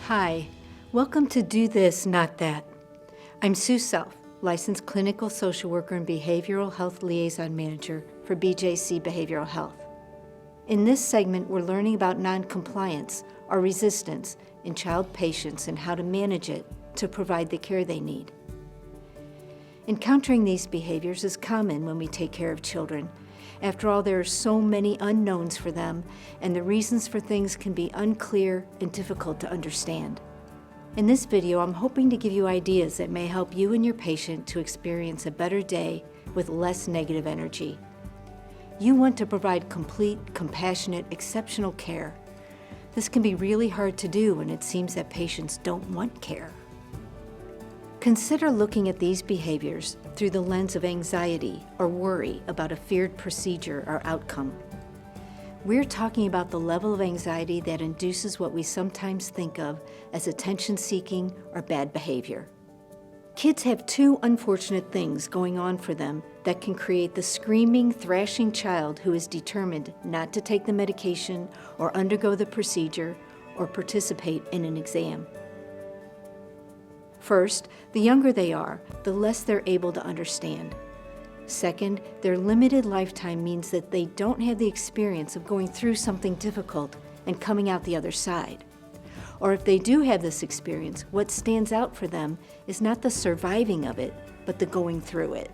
Hi, welcome to Do This, Not That. I'm Sue Self, licensed clinical social worker and behavioral health liaison manager for BJC Behavioral Health. In this segment, we're learning about noncompliance or resistance in child patients and how to manage it to provide the care they need. Encountering these behaviors is common when we take care of children. After all, there are so many unknowns for them, and the reasons for things can be unclear and difficult to understand. In this video, I'm hoping to give you ideas that may help you and your patient to experience a better day with less negative energy. You want to provide complete, compassionate, exceptional care. This can be really hard to do when it seems that patients don't want care. Consider looking at these behaviors through the lens of anxiety or worry about a feared procedure or outcome. We're talking about the level of anxiety that induces what we sometimes think of as attention-seeking or bad behavior. Kids have two unfortunate things going on for them that can create the screaming, thrashing child who is determined not to take the medication or undergo the procedure or participate in an exam. First, the younger they are, the less they're able to understand. Second, their limited lifetime means that they don't have the experience of going through something difficult and coming out the other side. Or if they do have this experience, what stands out for them is not the surviving of it, but the going through it.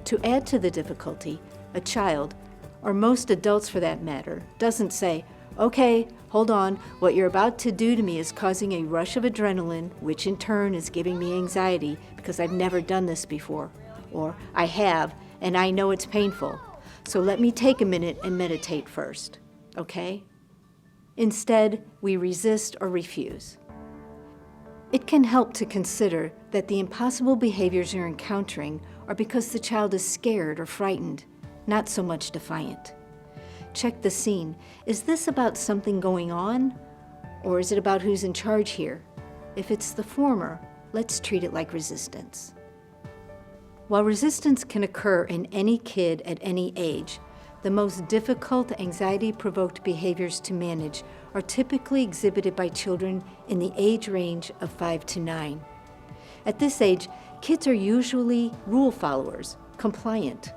To add to the difficulty, a child, or most adults for that matter, doesn't say, "Okay, hold on, what you're about to do to me is causing a rush of adrenaline, which in turn is giving me anxiety because I've never done this before." Or, "I have, and I know it's painful, so let me take a minute and meditate first, okay?" Instead, we resist or refuse. It can help to consider that the impossible behaviors you're encountering are because the child is scared or frightened, not so much defiant. Check the scene. Is this about something going on, or is it about who's in charge here? If it's the former, let's treat it like resistance. While resistance can occur in any kid at any age, the most difficult anxiety-provoked behaviors to manage are typically exhibited by children in the age range of 5 to 9. At this age, kids are usually rule followers, compliant.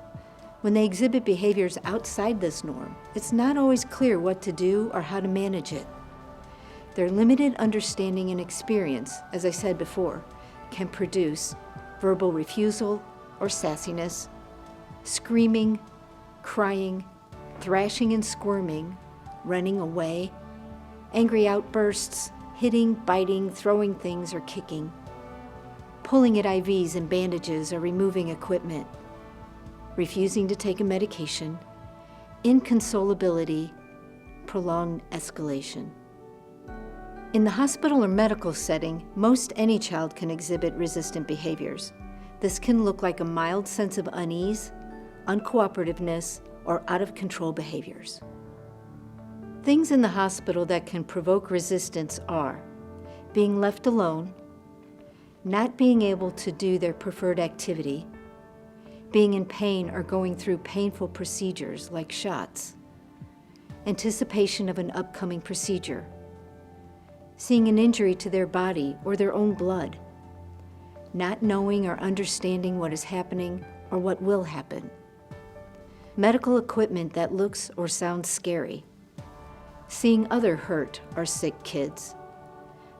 When they exhibit behaviors outside this norm, it's not always clear what to do or how to manage it. Their limited understanding and experience, as I said before, can produce verbal refusal or sassiness, screaming, crying, thrashing and squirming, running away, angry outbursts, hitting, biting, throwing things or kicking, pulling at IVs and bandages or removing equipment, refusing to take a medication, inconsolability, prolonged escalation. In the hospital or medical setting, most any child can exhibit resistant behaviors. This can look like a mild sense of unease, uncooperativeness, or out-of-control behaviors. Things in the hospital that can provoke resistance are being left alone, not being able to do their preferred activity, being in pain or going through painful procedures like shots, anticipation of an upcoming procedure, seeing an injury to their body or their own blood, not knowing or understanding what is happening or what will happen, medical equipment that looks or sounds scary, seeing other hurt or sick kids,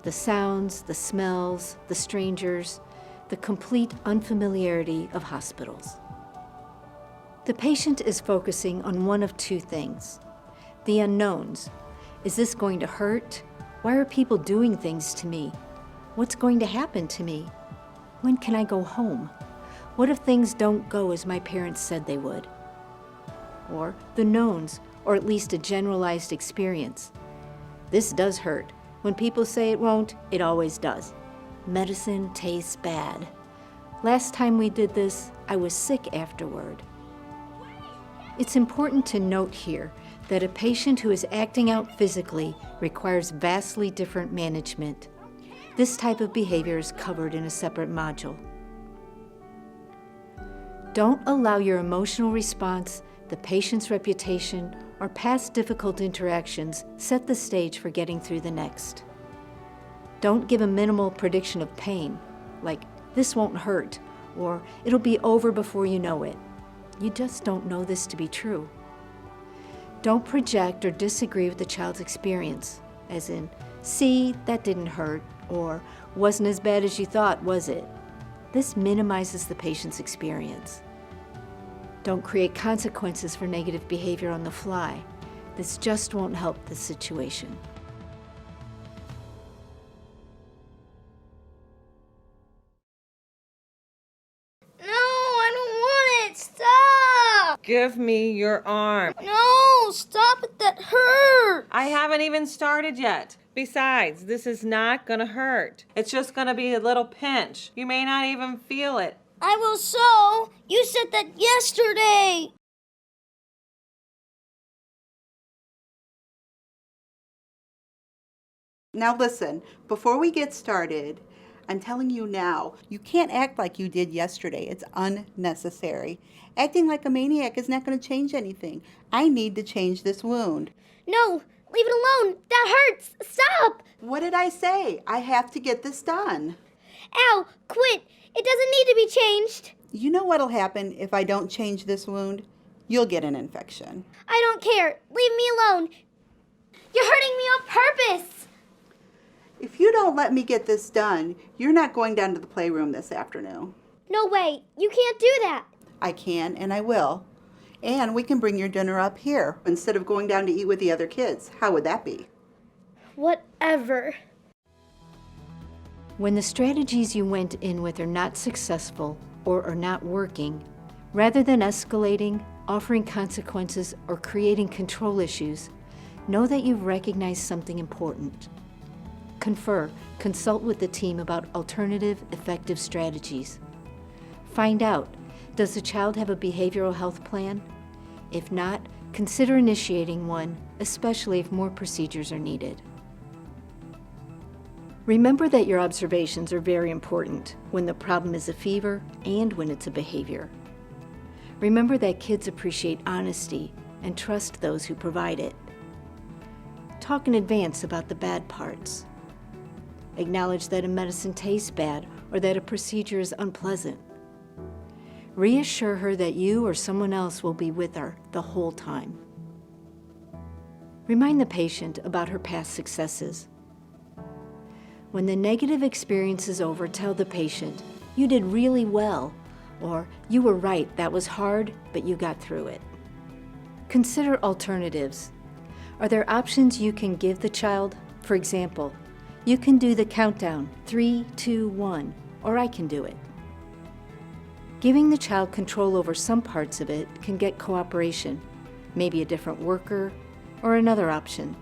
the sounds, the smells, the strangers, the complete unfamiliarity of hospitals. The patient is focusing on one of two things: the unknowns. Is this going to hurt? Why are people doing things to me? What's going to happen to me? When can I go home? What if things don't go as my parents said they would? Or the knowns, or at least a generalized experience. This does hurt. When people say it won't, it always does. Medicine tastes bad. Last time we did this, I was sick afterward. It's important to note here that a patient who is acting out physically requires vastly different management. This type of behavior is covered in a separate module. Don't allow your emotional response, the patient's reputation, or past difficult interactions set the stage for getting through the next. Don't give a minimal prediction of pain, like this won't hurt, or it'll be over before you know it. You just don't know this to be true. Don't project or disagree with the child's experience, as in, see, that didn't hurt, or wasn't as bad as you thought, was it? This minimizes the patient's experience. Don't create consequences for negative behavior on the fly. This just won't help the situation. No, I don't want it. Stop. Give me your arm. No, stop it. That hurts. I haven't even started yet. Besides, this is not gonna hurt. It's just gonna be a little pinch. You may not even feel it. I will sew. You said that yesterday. Now listen, before we get started, I'm telling you now, you can't act like you did yesterday. It's unnecessary. Acting like a maniac is not going to change anything. I need to change this wound. No, leave it alone. That hurts. Stop. What did I say? I have to get this done. Ow, quit. It doesn't need to be changed. You know what'll happen if I don't change this wound? You'll get an infection. I don't care. Leave me alone. You're hurting me on purpose. If you don't let me get this done, you're not going down to the playroom this afternoon. No way. You can't do that. I can and I will. And we can bring your dinner up here instead of going down to eat with the other kids. How would that be? Whatever. When the strategies you went in with are not successful or are not working, rather than escalating, offering consequences, or creating control issues, know that you've recognized something important. Consult with the team about alternative, effective strategies. Find out, does the child have a behavioral health plan? If not, consider initiating one, especially if more procedures are needed. Remember that your observations are very important when the problem is a fever and when it's a behavior. Remember that kids appreciate honesty and trust those who provide it. Talk in advance about the bad parts. Acknowledge that a medicine tastes bad or that a procedure is unpleasant. Reassure her that you or someone else will be with her the whole time. Remind the patient about her past successes. When the negative experience is over, tell the patient, "You did really well," or "You were right, that was hard, but you got through it." Consider alternatives. Are there options you can give the child? For example, you can do the countdown, 3, 2, 1, or I can do it. Giving the child control over some parts of it can get cooperation, maybe a different worker, or another option.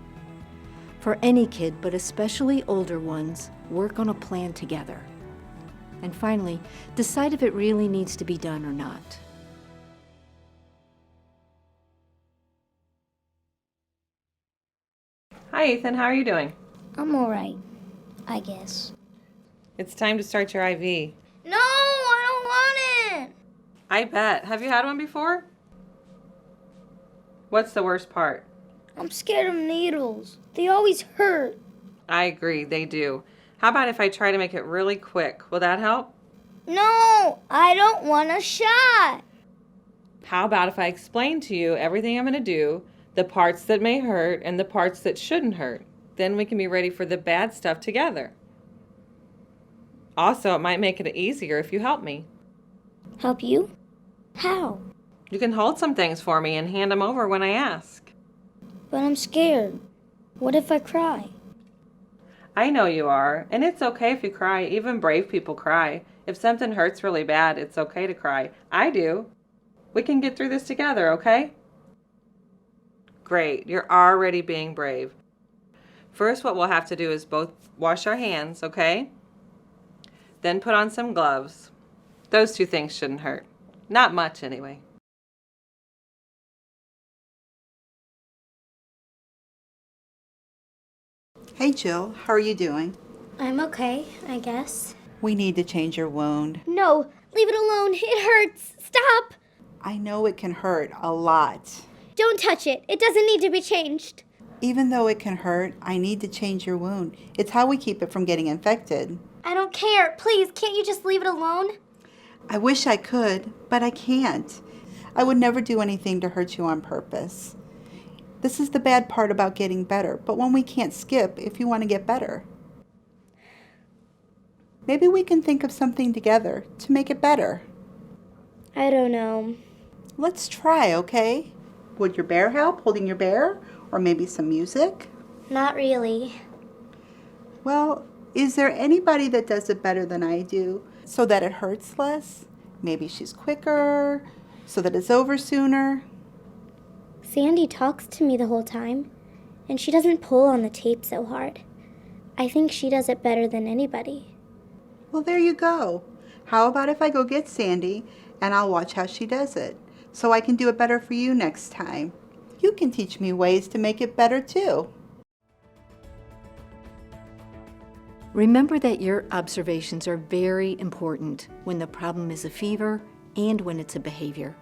For any kid, but especially older ones, work on a plan together. And finally, decide if it really needs to be done or not. Hi, Ethan. How are you doing? I'm all right, I guess. It's time to start your IV. No, I don't want it. I bet. Have you had one before? What's the worst part? I'm scared of needles. They always hurt. I agree, they do. How about if I try to make it really quick? Will that help? No, I don't want a shot. How about if I explain to you everything I'm going to do, the parts that may hurt and the parts that shouldn't hurt? Then we can be ready for the bad stuff together. Also, it might make it easier if you help me. Help you? How? You can hold some things for me and hand them over when I ask. But I'm scared. What if I cry? I know you are, and it's okay if you cry. Even brave people cry. If something hurts really bad, it's okay to cry. I do. We can get through this together, okay? Great, you're already being brave. First, what we'll have to do is both wash our hands, okay? Then put on some gloves. Those two things shouldn't hurt. Not much, anyway. Hey Jill, how are you doing? I'm okay, I guess. We need to change your wound. No, leave it alone. It hurts. Stop. I know it can hurt a lot. Don't touch it. It doesn't need to be changed. Even though it can hurt, I need to change your wound. It's how we keep it from getting infected. I don't care. Please, can't you just leave it alone? I wish I could, but I can't. I would never do anything to hurt you on purpose. This is the bad part about getting better, but one we can't skip if you want to get better. Maybe we can think of something together to make it better. I don't know. Let's try, okay? Would your bear help, holding your bear? Or maybe some music? Not really. Well, is there anybody that does it better than I do so that it hurts less? Maybe she's quicker, so that it's over sooner. Sandy talks to me the whole time, and she doesn't pull on the tape so hard. I think she does it better than anybody. Well, there you go. How about if I go get Sandy and I'll watch how she does it so I can do it better for you next time? You can teach me ways to make it better too. Remember that your observations are very important when the problem is a fever and when it's a behavior.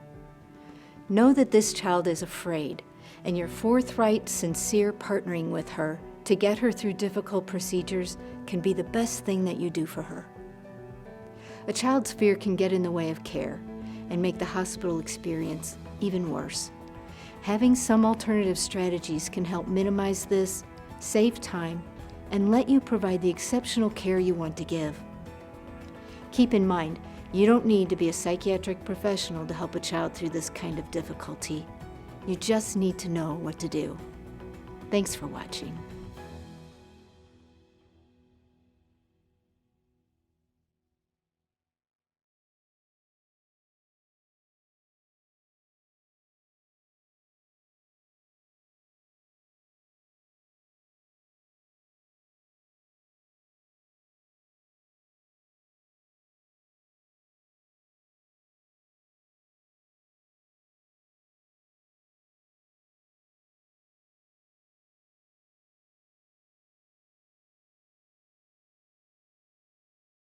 Know that this child is afraid, and your forthright, sincere partnering with her to get her through difficult procedures can be the best thing that you do for her. A child's fear can get in the way of care and make the hospital experience even worse. Having some alternative strategies can help minimize this, save time, and let you provide the exceptional care you want to give. Keep in mind, you don't need to be a psychiatric professional to help a child through this kind of difficulty. You just need to know what to do. Thanks for watching.